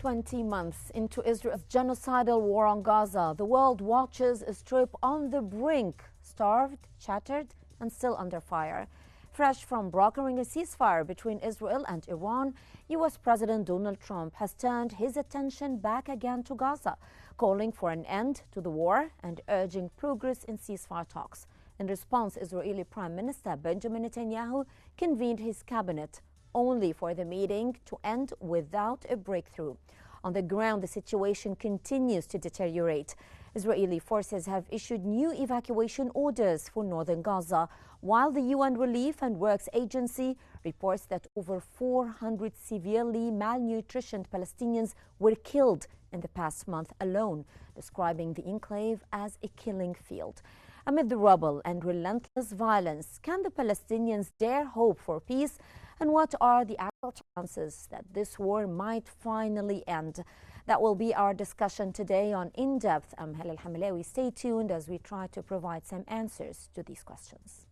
20 months into Israel's genocidal war on Gaza, the world watches a strip on the brink, starved, shattered, and still under fire. Fresh from brokering a ceasefire between Israel and Iran, U.S. President Donald Trump has turned his attention back again to Gaza, calling for an end to the war and urging progress in ceasefire talks. In response, Israeli Prime Minister Benjamin Netanyahu convened his cabinet, only for the meeting to end without a breakthrough. On the ground, the situation continues to deteriorate. Israeli forces have issued new evacuation orders for northern Gaza, while the UN Relief and Works Agency reports that over 400 severely malnutritioned Palestinians were killed in the past month alone, describing the enclave as a killing field. Amid the rubble and relentless violence, can the Palestinians dare hope for peace? And what are the actual chances that this war might finally end? That will be our discussion today on In Depth. I'm Halal Hamlawi. Stay tuned as we try to provide some answers to these questions.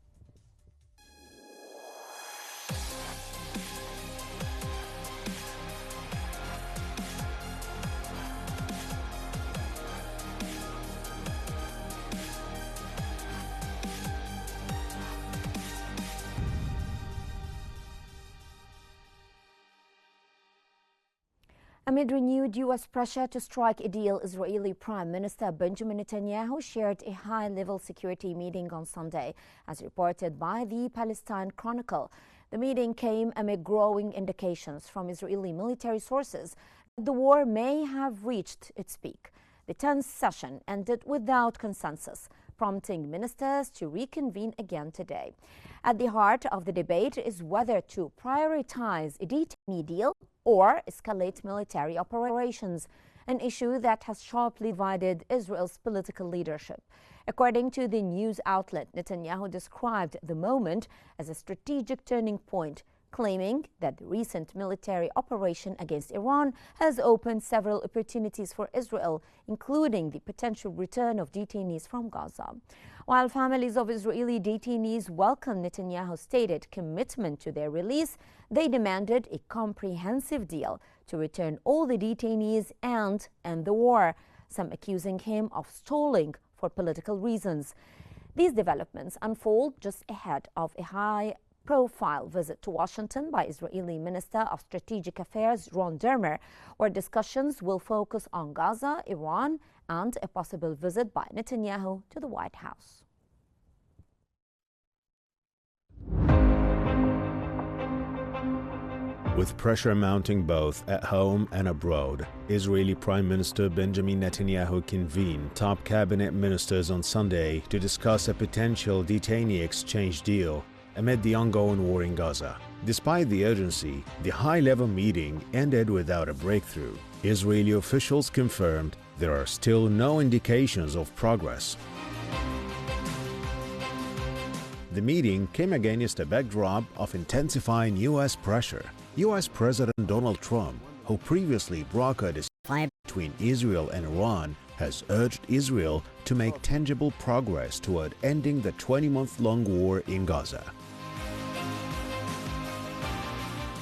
Amid renewed U.S. pressure to strike a deal, Israeli Prime Minister Benjamin Netanyahu shared a high-level security meeting on Sunday, as reported by the Palestine Chronicle. The meeting came amid growing indications from Israeli military sources that the war may have reached its peak. The tense session ended without consensus, prompting ministers to reconvene again today. At the heart of the debate is whether to prioritize a detainee deal or escalate military operations, an issue that has sharply divided Israel's political leadership. According to the news outlet, Netanyahu described the moment as a strategic turning point, claiming that the recent military operation against Iran has opened several opportunities for Israel, including the potential return of detainees from Gaza. While families of Israeli detainees welcomed Netanyahu's stated commitment to their release, they demanded a comprehensive deal to return all the detainees and end the war, some accusing him of stalling for political reasons. These developments unfold just ahead of a high-profile visit to Washington by Israeli Minister of Strategic Affairs Ron Dermer, where discussions will focus on Gaza, Iran, and a possible visit by Netanyahu to the White House. With pressure mounting both at home and abroad, Israeli Prime Minister Benjamin Netanyahu convened top cabinet ministers on Sunday to discuss a potential detainee exchange deal amid the ongoing war in Gaza. Despite the urgency, the high-level meeting ended without a breakthrough. Israeli officials confirmed there are still no indications of progress. The meeting came against a backdrop of intensifying U.S. pressure. U.S. President Donald Trump, who previously brokered a ceasefire between Israel and Iran, has urged Israel to make tangible progress toward ending the 20-month-long war in Gaza.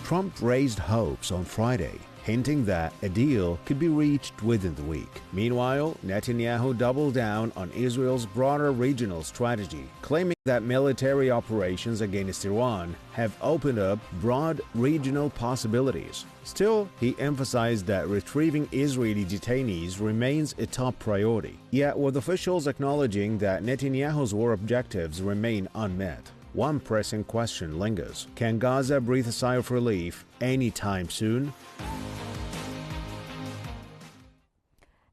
Trump raised hopes on Friday, hinting that a deal could be reached within the week. Meanwhile, Netanyahu doubled down on Israel's broader regional strategy, claiming that military operations against Iran have opened up broad regional possibilities. Still, he emphasized that retrieving Israeli detainees remains a top priority, yet with officials acknowledging that Netanyahu's war objectives remain unmet. One pressing question lingers: can Gaza breathe a sigh of relief anytime soon?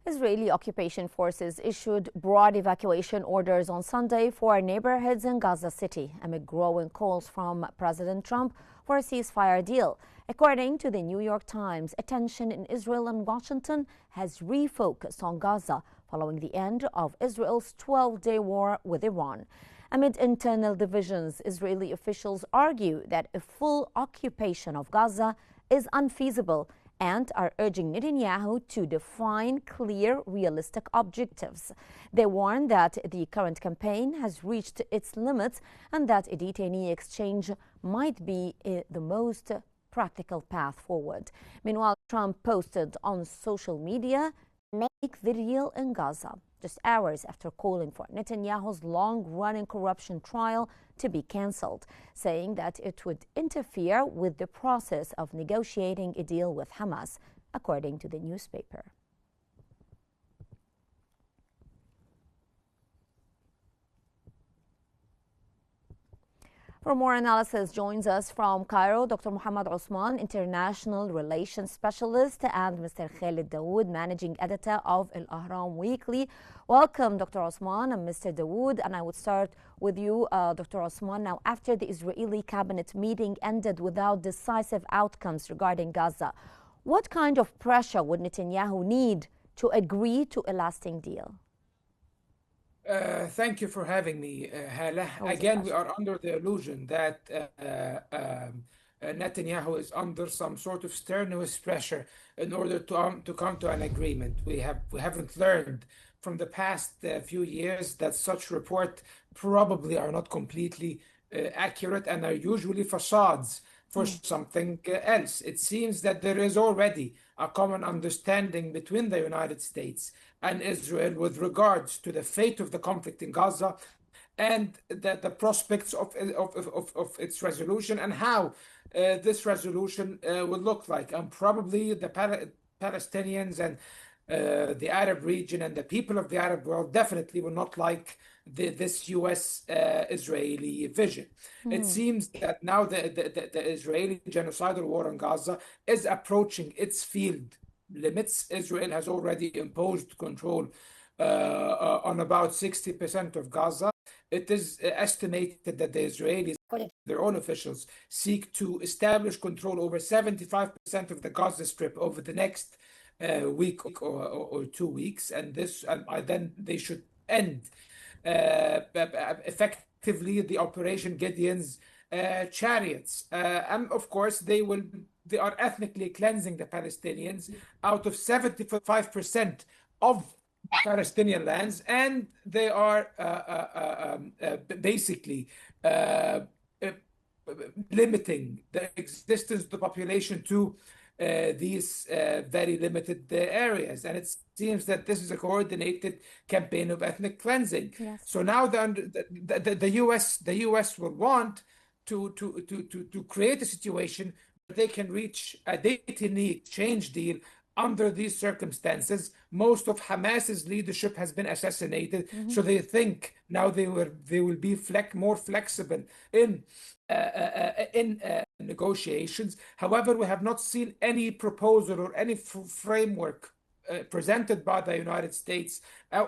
Israeli occupation forces issued broad evacuation orders on Sunday for neighborhoods in Gaza City amid growing calls from President Trump for a ceasefire deal. According to the New York Times, attention in Israel and Washington has refocused on Gaza following the end of Israel's 12-day war with Iran. Amid internal divisions, Israeli officials argue that a full occupation of Gaza is unfeasible and are urging Netanyahu to define clear, realistic objectives. They warn that the current campaign has reached its limits and that a detainee exchange might be the most practical path forward. Meanwhile, Trump posted on social media, "Make the deal in Gaza," just hours after calling for Netanyahu's long-running corruption trial to be cancelled, saying that it would interfere with the process of negotiating a deal with Hamas, according to the newspaper. For more analysis, joins us from Cairo Dr. Muhammad Osman, International Relations Specialist, and Mr. Khalid Dawood, Managing Editor of Al Ahram Weekly. Welcome, Dr. Osman and Mr. Dawood. And I would start with you, Dr. Osman. Now, after the Israeli cabinet meeting ended without decisive outcomes regarding Gaza, what kind of pressure would Netanyahu need to agree to a lasting deal? Thank you for having me, Hala. Again, we are under the illusion that Netanyahu is under some sort of strenuous pressure in order to come to an agreement. We haven't learned from the past few years that such reports probably are not completely accurate and are usually facades for something else. It seems that there is already a common understanding between the United States and Israel with regards to the fate of the conflict in Gaza and the prospects of its resolution and how this resolution will look like. And probably the Palestinians and the Arab region and the people of the Arab world definitely will not like this U.S.-Israeli vision. It seems that now the Israeli genocidal war on Gaza is approaching its field limits. Israel has already imposed control on about 60% of Gaza. It is estimated that the Israelis, according to their own officials, seek to establish control over 75% of the Gaza Strip over the next week or 2 weeks, and by then they should end effectively the Operation Gideon's chariots. And of course, they are ethnically cleansing the Palestinians out of 75% of Palestinian lands, and they are basically limiting the existence of the population to these very limited areas. And it seems that this is a coordinated campaign of ethnic cleansing. Yes. So now the US will want to create a situation where they can reach a date-in change deal under these circumstances. Most of Hamas's leadership has been assassinated, so they think now they will be more flexible in negotiations. However, we have not seen any proposal or any framework presented by the United States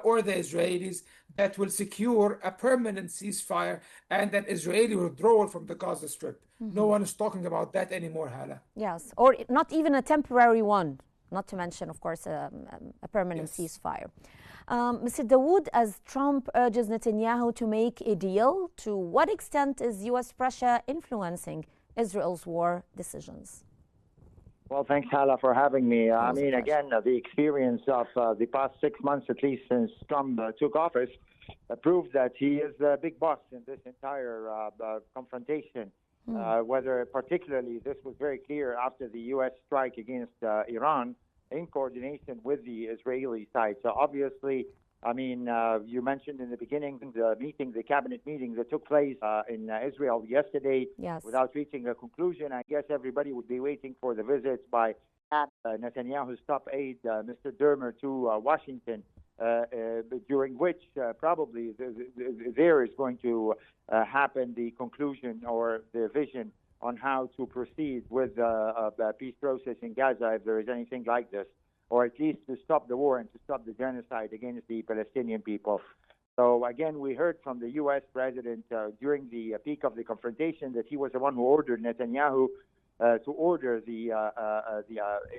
or the Israelis that will secure a permanent ceasefire and an Israeli withdrawal from the Gaza Strip. No one is talking about that anymore, Hala. Yes, or not even a temporary one, not to mention, of course, a permanent ceasefire. Mr. Dawood, as Trump urges Netanyahu to make a deal, to what extent is U.S. pressure influencing Israel's war decisions? Well, thanks, Hala, for having me. I mean, again, the experience of the past 6 months, at least since Trump took office, proves that he is the big boss in this entire confrontation. Whether particularly this was very clear after the U.S. strike against Iran in coordination with the Israeli side. So obviously, I mean, you mentioned in the beginning the cabinet meeting that took place in Israel yesterday without reaching a conclusion. I guess everybody would be waiting for the visits by Netanyahu's top aide, Mr. Dermer, to Washington, during which probably there is going to happen the conclusion or the vision on how to proceed with the peace process in Gaza, if there is anything like this, or at least to stop the war and to stop the genocide against the Palestinian people. So again, we heard from the U.S. president during the peak of the confrontation that he was the one who ordered Netanyahu to order the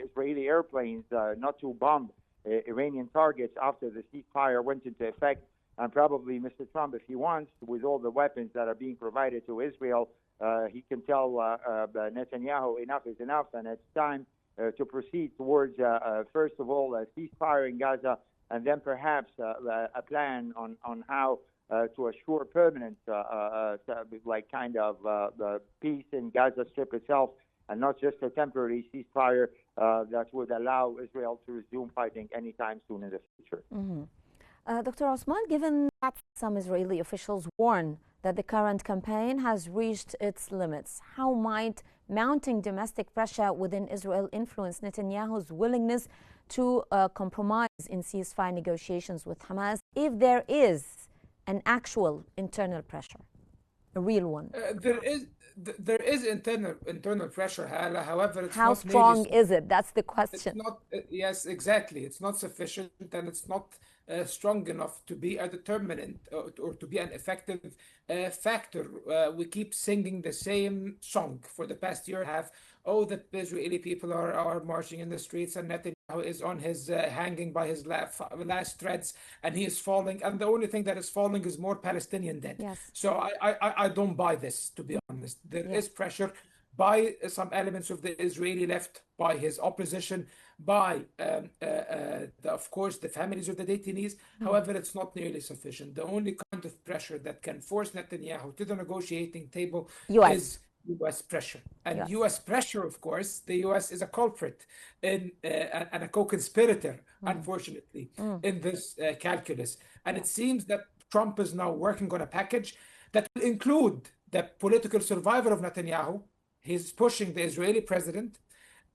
Israeli airplanes not to bomb Iranian targets after the ceasefire went into effect. And probably Mr. Trump, if he wants, with all the weapons that are being provided to Israel, he can tell Netanyahu enough is enough, and it's time to proceed towards, first of all, a ceasefire in Gaza, and then perhaps a plan on how to assure permanent, the peace in Gaza Strip itself, and not just a temporary ceasefire that would allow Israel to resume fighting anytime soon in the future. Dr. Osman, given that some Israeli officials warn that the current campaign has reached its limits, how might mounting domestic pressure within Israel influence Netanyahu's willingness to compromise in ceasefire negotiations with Hamas if there is an actual internal pressure, a real one? There is internal pressure, Hala. However, it's how not strong is it? That's the question. It's not. Yes, exactly. It's not sufficient, and it's not strong enough to be a determinant or to be an effective factor. We keep singing the same song for the past year and a half. Oh, the Israeli people are marching in the streets, and Netanyahu is on his hanging by his last threads, and he is falling. And the only thing that is falling is more Palestinian dead. Yes. So I don't buy this, to be honest. There is pressure by some elements of the Israeli left, by his opposition, by, of course, the families of the detainees. However, it's not nearly sufficient. The only kind of pressure that can force Netanyahu to the negotiating table is U.S. pressure. And U.S. pressure, of course, the U.S. is a culprit and a co-conspirator, unfortunately, in this calculus. And it seems that Trump is now working on a package that will include the political survival of Netanyahu. He's pushing the Israeli president,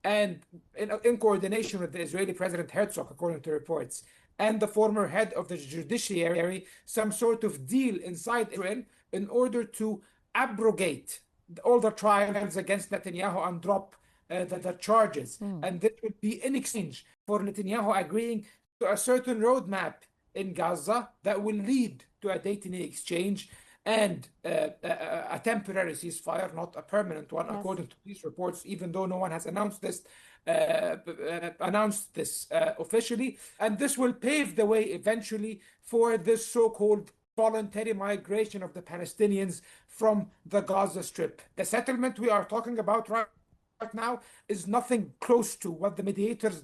and in coordination with the Israeli President Herzog, according to reports, and the former head of the judiciary, some sort of deal inside Israel in order to abrogate all the trials against Netanyahu and drop the charges. And this would be in exchange for Netanyahu agreeing to a certain roadmap in Gaza that will lead to a detainee exchange and a temporary ceasefire, not a permanent one, according to these reports, even though no one has announced this officially. And this will pave the way eventually for this so-called voluntary migration of the Palestinians from the Gaza Strip. The settlement we are talking about right now is nothing close to what the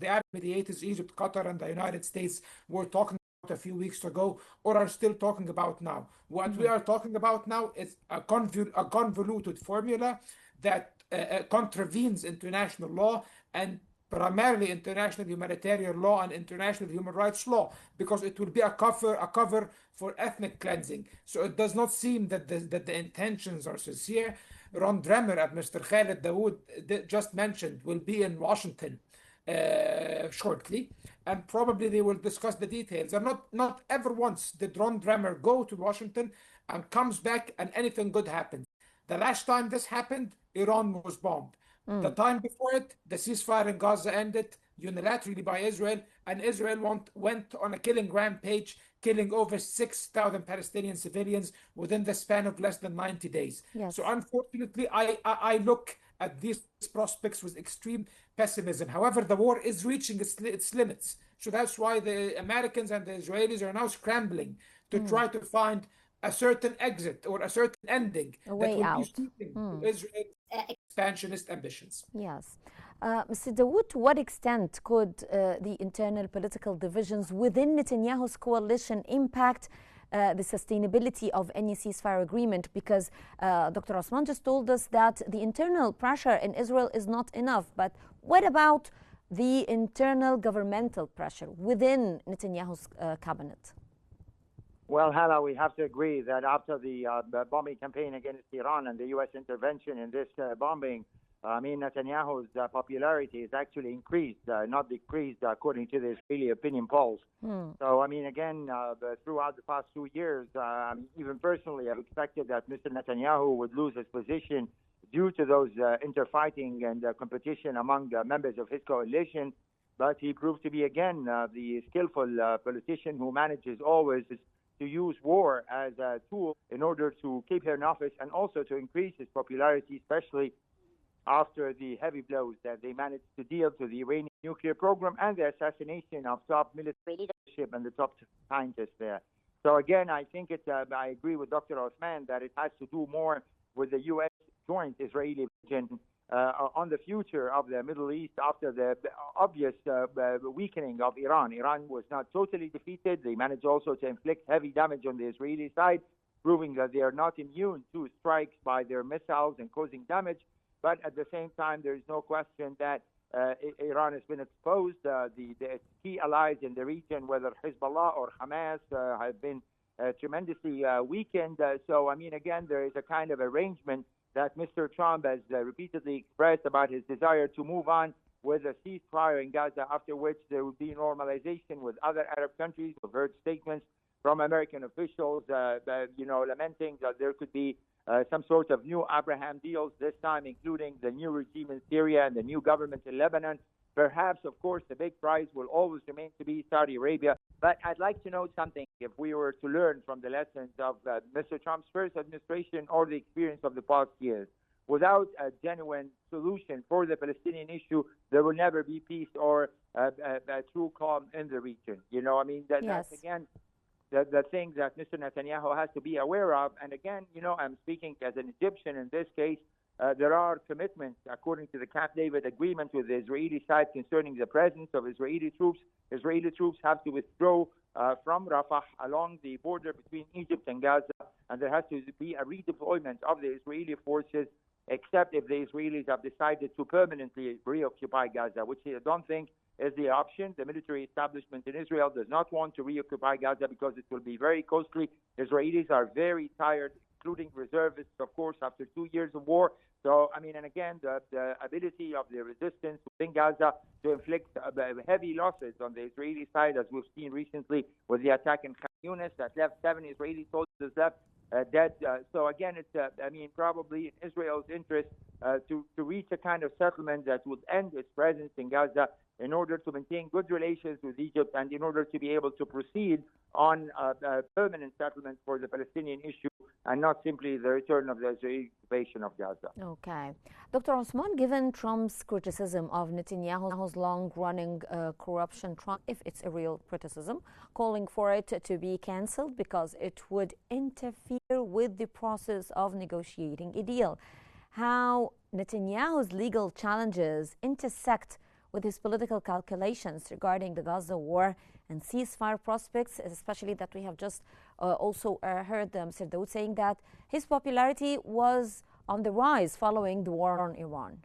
Arab mediators, Egypt, Qatar, and the United States were talking a few weeks ago, or are still talking about now. What we are talking about now is a convoluted formula that contravenes international law, and primarily international humanitarian law and international human rights law, because it will be a cover for ethnic cleansing. So it does not seem that the intentions are sincere. Ron Dremer, as Mr. Khaled Dawood just mentioned, will be in Washington shortly, and probably they will discuss the details. And not ever once did Ron Dremer go to Washington and comes back and anything good happens. The last time this happened, Iran was bombed. The time before it, the ceasefire in Gaza ended unilaterally by Israel, and Israel went on a killing rampage, killing over 6,000 Palestinian civilians within the span of less than 90 days. Yes. So unfortunately, I look at these prospects with extreme pessimism. However, the war is reaching its limits. So that's why the Americans and the Israelis are now scrambling to try to find a certain exit or a certain ending a way that will out. be suiting to Israel's expansionist ambitions. Yes. Mr. Dawood, to what extent could the internal political divisions within Netanyahu's coalition impact the sustainability of any ceasefire agreement? Because Dr. Osman just told us that the internal pressure in Israel is not enough. But what about the internal governmental pressure within Netanyahu's cabinet? Well, Hala, we have to agree that after the bombing campaign against Iran and the U.S. intervention in this bombing, Netanyahu's popularity has actually increased, not decreased, according to the Israeli opinion polls. So, again, throughout the past 2 years, even personally, I've expected that Mr. Netanyahu would lose his position due to those interfighting and competition among members of his coalition. But he proved to be, again, the skillful politician who manages always to use war as a tool in order to keep him in office and also to increase his popularity, especially after the heavy blows that they managed to deal to the Iranian nuclear program and the assassination of top military leadership and the top scientists there. So again, I think I agree with Dr. Osman that it has to do more with the U.S. joint Israeli vision on the future of the Middle East after the obvious weakening of Iran. Iran was not totally defeated. They managed also to inflict heavy damage on the Israeli side, proving that they are not immune to strikes by their missiles and causing damage. But at the same time, there is no question that Iran has been exposed. The key allies in the region, whether Hezbollah or Hamas, have been tremendously weakened. So, I mean, again, there is a kind of arrangement that Mr. Trump has repeatedly expressed about his desire to move on with a ceasefire in Gaza, after which there would be normalization with other Arab countries. We've heard statements from American officials, lamenting that there could be some sort of new Abraham deals, this time including the new regime in Syria and the new government in Lebanon. Perhaps, of course, the big prize will always remain to be Saudi Arabia. But I'd like to know something. If we were to learn from the lessons of Mr. Trump's first administration or the experience of the past years, without a genuine solution for the Palestinian issue, there will never be peace or a true calm in the region. You know, I mean, that's, again, the thing that Mr. Netanyahu has to be aware of. And again, you know, I'm speaking as an Egyptian in this case. There are commitments, according to the Camp David agreement with the Israeli side, concerning the presence of Israeli troops. Israeli troops have to withdraw from Rafah along the border between Egypt and Gaza, and there has to be a redeployment of the Israeli forces, except if the Israelis have decided to permanently reoccupy Gaza, which I don't think is the option. The military establishment in Israel does not want to reoccupy Gaza because it will be very costly. Israelis are very tired, including reservists, of course, after 2 years of war. So, I mean, and again, the ability of the resistance within Gaza to inflict heavy losses on the Israeli side, as we've seen recently with the attack in Khan Yunis that left 7 Israeli soldiers dead. So, again, it's, probably in Israel's interest to reach a kind of settlement that would end its presence in Gaza in order to maintain good relations with Egypt and in order to be able to proceed on a permanent settlement for the Palestinian issue and not simply the return of the Israeli occupation of Gaza. Okay. Dr. Osman, given Trump's criticism of Netanyahu's long-running corruption, if it's a real criticism, calling for it to be cancelled because it would interfere with the process of negotiating a deal, how Netanyahu's legal challenges intersect with his political calculations regarding the Gaza war and ceasefire prospects, especially that we have just also heard Mr. Daoud saying that his popularity was on the rise following the war on Iran.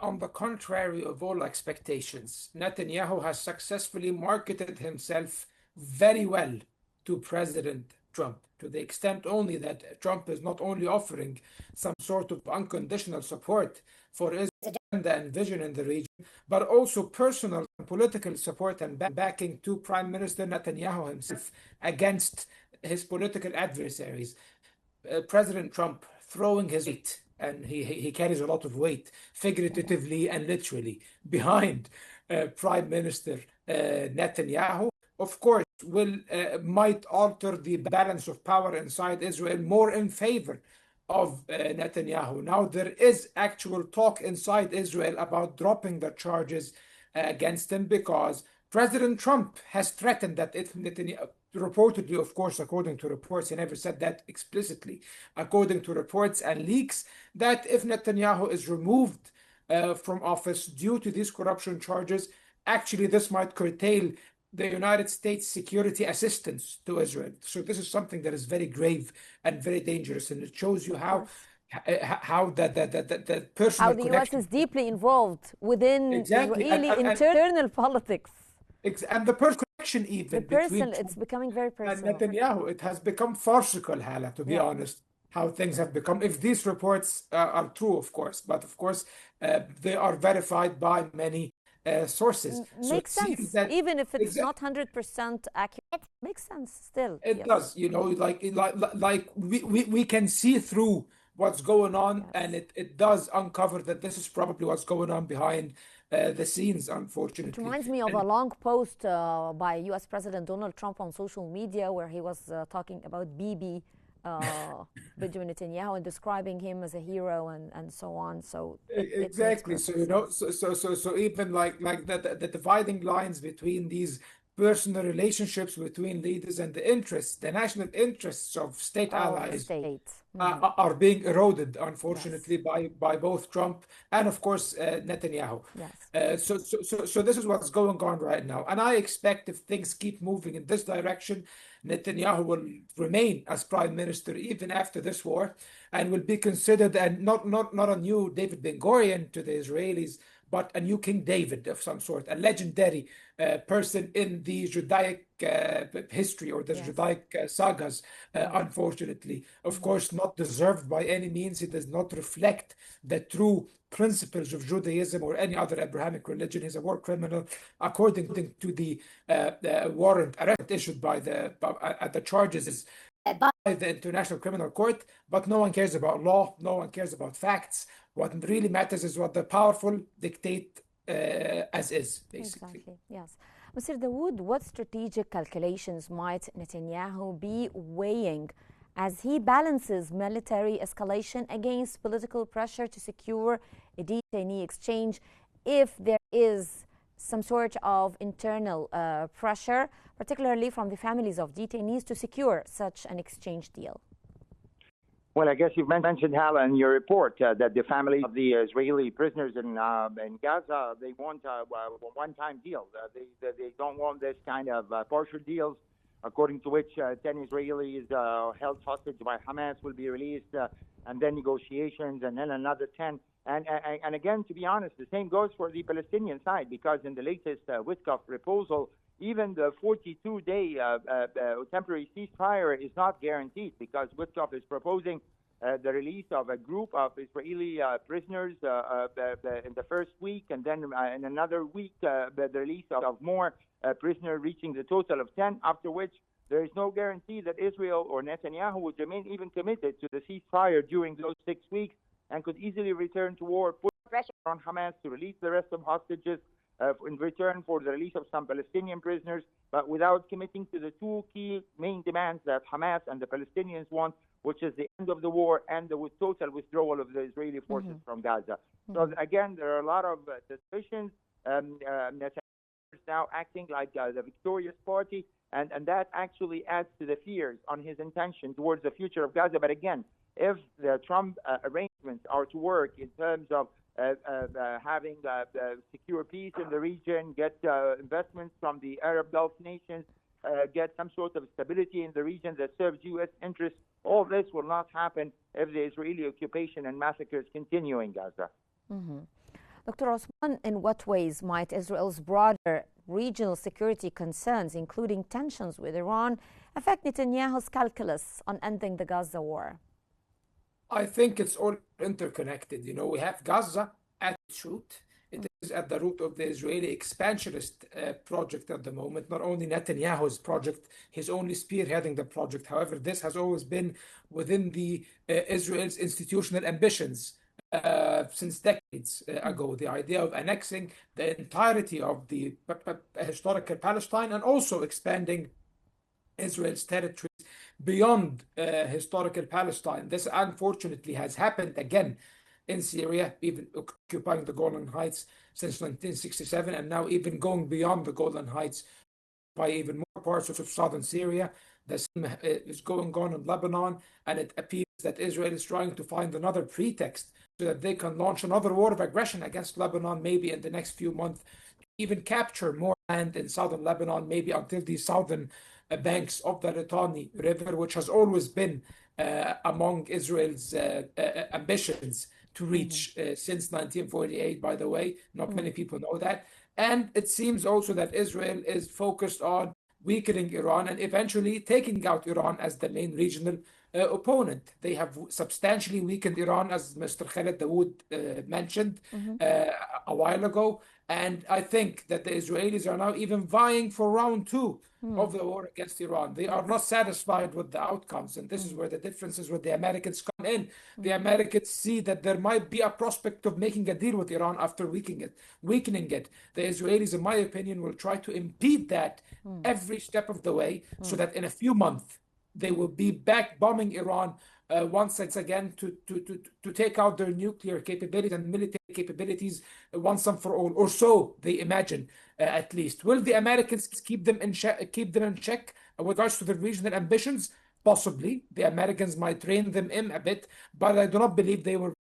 On the contrary of all expectations, Netanyahu has successfully marketed himself very well to President Trump, to the extent only that Trump is not only offering some sort of unconditional support for his agenda and vision in the region, but also personal and political support and backing to Prime Minister Netanyahu himself against his political adversaries. President Trump throwing his weight, and he carries a lot of weight, figuratively and literally, behind Prime Minister Netanyahu, of course, might alter the balance of power inside Israel more in favor of Netanyahu. Now, there is actual talk inside Israel about dropping the charges against him because President Trump has threatened that if Netanyahu, reportedly, of course, according to reports, he never said that explicitly, according to reports and leaks, that if Netanyahu is removed from office due to these corruption charges, actually this might curtail the United States security assistance to Israel. So this is something that is very grave and very dangerous, and it shows you how the personal how the U.S. is deeply involved within Israeli internal politics. And the personal connection even between it's becoming very personal. And Netanyahu, it has become farcical, Hala, to be honest, how things have become. If these reports are true, of course, but of course they are verified by many sources. Makes sense, even if it's not 100% accurate. Makes sense still. It does, you know, like we can see through what's going on, and it does uncover that this is probably what's going on behind the scenes, unfortunately. It reminds me of a long post by U.S. President Donald Trump on social media where he was talking about Bibi, Benjamin Netanyahu, and describing him as a hero and so on. So exactly. So you know, so even like the dividing lines between these personal relationships between leaders and the national interests of state allies State. are being eroded, Yes. unfortunately, by both Trump and, of course, Netanyahu. Yes. So this is what's going on right now. And I expect if things keep moving in this direction, Netanyahu will remain as prime minister even after this war and will be considered and not a new David Ben-Gurion to the Israelis, but a new King David of some sort, a legendary person in the Judaic history or the Yes. Judaic sagas, unfortunately. Of course, not deserved by any means. It does not reflect the true principles of Judaism or any other Abrahamic religion. He's a war criminal, according to the warrant arrest issued by the charges is by the International Criminal Court. But no one cares about law. No one cares about facts. What really matters is what the powerful dictate as is, basically. Exactly, yes. Mr. Dawood, what strategic calculations might Netanyahu be weighing as he balances military escalation against political pressure to secure a detainee exchange if there is some sort of internal pressure, particularly from the families of detainees, to secure such an exchange deal? Well, I guess you've mentioned, Hala, in your report that the family of the Israeli prisoners in Gaza, they want a one-time deal. They don't want this kind of partial deals, according to which 10 Israelis held hostage by Hamas will be released, and then negotiations, and then another 10. And again, to be honest, the same goes for the Palestinian side, because in the latest Witkoff proposal, even the 42-day temporary ceasefire is not guaranteed, because Witkoff is proposing the release of a group of Israeli prisoners in the first week, and then in another week the release of more prisoners, reaching the total of 10, after which there is no guarantee that Israel or Netanyahu would remain even committed to the ceasefire during those 6 weeks, and could easily return to war, put pressure on Hamas to release the rest of hostages in return for the release of some Palestinian prisoners, but without committing to the two key main demands that Hamas and the Palestinians want, which is the end of the war and the total withdrawal of the Israeli forces from Gaza. So again, there are a lot of suspicions. Netanyahu is now acting like the victorious party, and that actually adds to the fears on his intention towards the future of Gaza. But again, if the Trump arrangements are to work in terms of having secure peace in the region, get investments from the Arab Gulf nations, get some sort of stability in the region that serves U.S. interests, all this will not happen if the Israeli occupation and massacres continue in Gaza. Dr. Osman, in what ways might Israel's broader regional security concerns, including tensions with Iran, affect Netanyahu's calculus on ending the Gaza war? I think it's all interconnected. You know, we have Gaza at its root. It is at the root of the Israeli expansionist project at the moment. Not only Netanyahu's project, he's only spearheading the project. However, this has always been within the Israel's institutional ambitions since decades ago. The idea of annexing the entirety of the historical Palestine and also expanding Israel's territories beyond historical Palestine. This unfortunately has happened again in Syria, even occupying the Golan Heights since 1967, and now even going beyond the Golan Heights by even more parts of southern Syria. The same is going on in Lebanon, and it appears that Israel is trying to find another pretext so that they can launch another war of aggression against Lebanon, maybe in the next few months, even capture more land in southern Lebanon, maybe until the southern banks of the Litani River, which has always been among Israel's ambitions to reach since 1948, by the way. Not many people know that. And it seems also that Israel is focused on weakening Iran and eventually taking out Iran as the main regional opponent. They have substantially weakened Iran, as Mr. Khaled Dawood mentioned a while ago. And I think that the Israelis are now even vying for round two of the war against Iran. They are not satisfied with the outcomes. And this is where the differences with the Americans come in. The Americans see that there might be a prospect of making a deal with Iran after weakening it. The Israelis, in my opinion, will try to impede that every step of the way so that in a few months, they will be back bombing Iran once again to take out their nuclear capability and military capabilities once and for all, or so they imagine, at least. Will the Americans keep them in check with regards to their regional ambitions? Possibly. The Americans might rein them in a bit, but I do not believe they will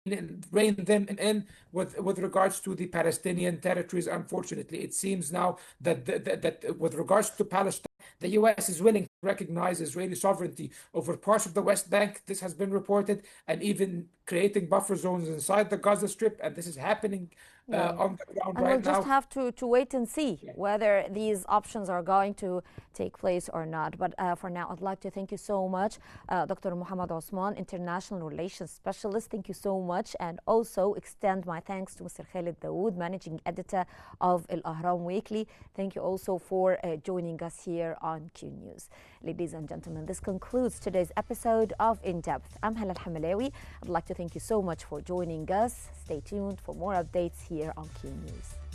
rein them in with regards to the Palestinian territories. Unfortunately, it seems now that with regards to Palestine, the U.S. is willing to recognize Israeli sovereignty over parts of the West Bank. This has been reported, and even creating buffer zones inside the Gaza Strip, and this is happening on the ground and right we'll just now. have to wait and see whether these options are going to take place or not. But for now, I'd like to thank you so much, Dr. Muhammad Osman, International Relations Specialist. Thank you so much. And also extend my thanks to Mr. Khalid Dawood, Managing Editor of Al Ahram Weekly. Thank you also for joining us here on Q News. Ladies and gentlemen, this concludes today's episode of In Depth. I'm Hala Al-Hamalawi. I'd like to thank you so much for joining us. Stay tuned for more updates here on Q News.